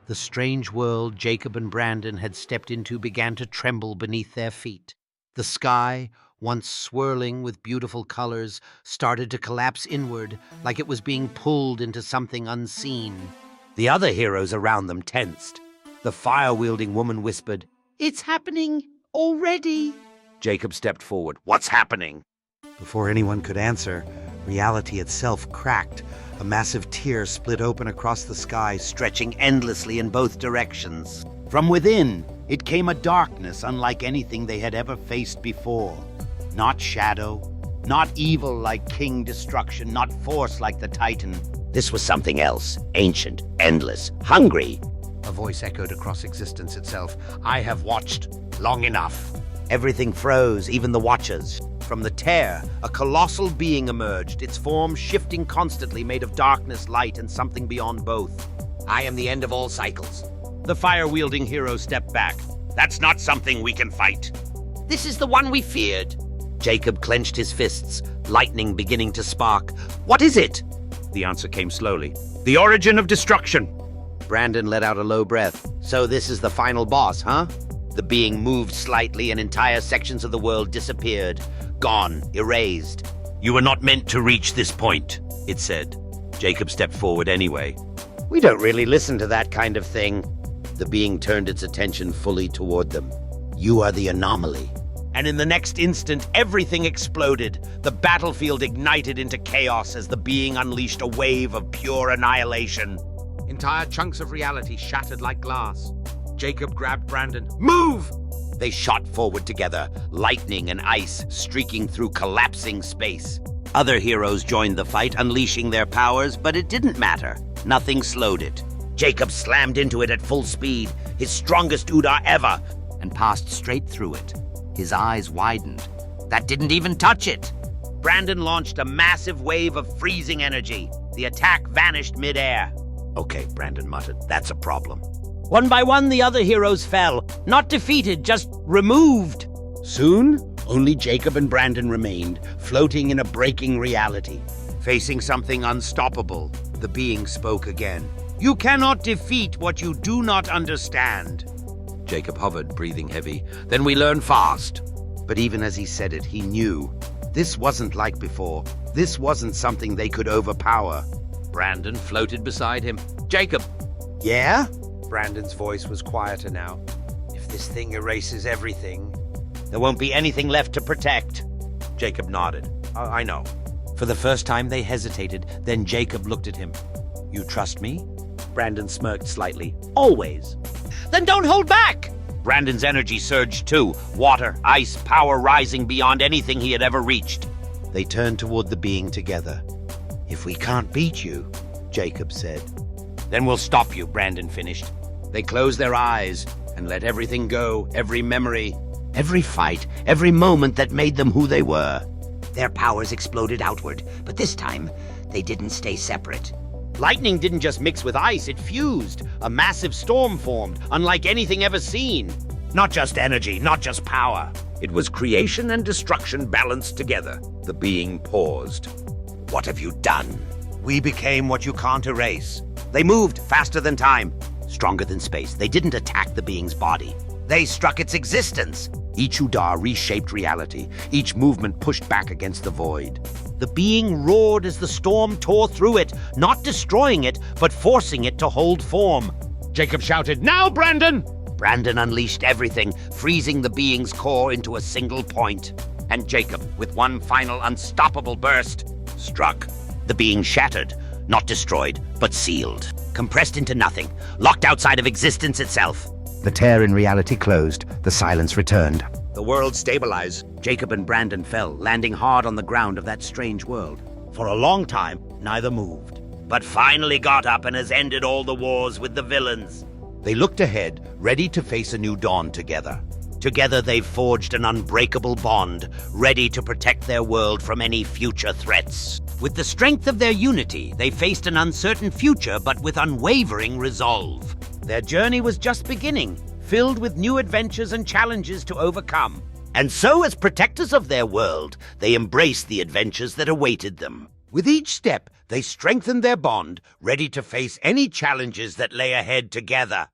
The strange world Jacob and Brandon had stepped into began to tremble beneath their feet. The sky, once swirling with beautiful colors, started to collapse inward like it was being pulled into something unseen. The other heroes around them tensed. The fire-wielding woman whispered, "It's happening already." Jacob stepped forward. "What's happening?" Before anyone could answer, reality itself cracked. A massive tear split open across the sky, stretching endlessly in both directions. From within, it came a darkness unlike anything they had ever faced before. Not shadow, not evil like King Destruction, not force like the Titan. This was something else, ancient, endless, hungry. A voice echoed across existence itself. "I have watched long enough." Everything froze, even the watchers. From the tear, a colossal being emerged, its form shifting constantly, made of darkness, light, and something beyond both. "I am the end of all cycles." The fire-wielding hero stepped back. "That's not something we can fight." "This is the one we feared." Jacob clenched his fists, lightning beginning to spark. "What is it?" The answer came slowly. "The origin of destruction." Brandon let out a low breath. "So this is the final boss, huh?" The being moved slightly and entire sections of the world disappeared. Gone, erased. "You were not meant to reach this point," it said. Jacob stepped forward anyway. "We don't really listen to that kind of thing." The being turned its attention fully toward them. "You are the anomaly." And in the next instant, everything exploded. The battlefield ignited into chaos as the being unleashed a wave of pure annihilation. Entire chunks of reality shattered like glass. Jacob grabbed Brandon. "Move!" They shot forward together, lightning and ice streaking through collapsing space. Other heroes joined the fight, unleashing their powers, but it didn't matter. Nothing slowed it. Jacob slammed into it at full speed, his strongest Uda ever, and passed straight through it. His eyes widened. That didn't even touch it. Brandon launched a massive wave of freezing energy. The attack vanished midair. "Okay," Brandon muttered, "that's a problem." One by one, the other heroes fell, not defeated, just removed. Soon, only Jacob and Brandon remained, floating in a breaking reality. Facing something unstoppable, the being spoke again. "You cannot defeat what you do not understand." Jacob hovered, breathing heavy. "Then we learn fast." But even as he said it, he knew. This wasn't like before. This wasn't something they could overpower. Brandon floated beside him. "Jacob." "Yeah?" Brandon's voice was quieter now. "If this thing erases everything, there won't be anything left to protect." Jacob nodded. I know." For the first time they hesitated, then Jacob looked at him. "You trust me?" Brandon smirked slightly. "Always." "Then don't hold back!" Brandon's energy surged too. Water, ice, power rising beyond anything he had ever reached. They turned toward the being together. "If we can't beat you," Jacob said. "Then we'll stop you," Brandon finished. They closed their eyes and let everything go, every memory, every fight, every moment that made them who they were. Their powers exploded outward, but this time, they didn't stay separate. Lightning didn't just mix with ice, it fused. A massive storm formed, unlike anything ever seen. Not just energy, not just power. It was creation and destruction balanced together. The being paused. "What have you done?" "We became what you can't erase." They moved faster than time, stronger than space. They didn't attack the being's body. They struck its existence. Each Udar reshaped reality. Each movement pushed back against the void. The being roared as the storm tore through it, not destroying it, but forcing it to hold form. Jacob shouted, "Now, Brandon!" Brandon unleashed everything, freezing the being's core into a single point. And Jacob, with one final unstoppable burst, struck. The being shattered, not destroyed, but sealed. Compressed into nothing, locked outside of existence itself. The tear in reality closed, the silence returned. The world stabilized. Jacob and Brandon fell, landing hard on the ground of that strange world. For a long time, neither moved, but finally got up and has ended all the wars with the villains. They looked ahead, ready to face a new dawn together. Together they've forged an unbreakable bond, ready to protect their world from any future threats. With the strength of their unity, they faced an uncertain future, but with unwavering resolve. Their journey was just beginning, filled with new adventures and challenges to overcome. And so, as protectors of their world, they embraced the adventures that awaited them. With each step, they strengthened their bond, ready to face any challenges that lay ahead together.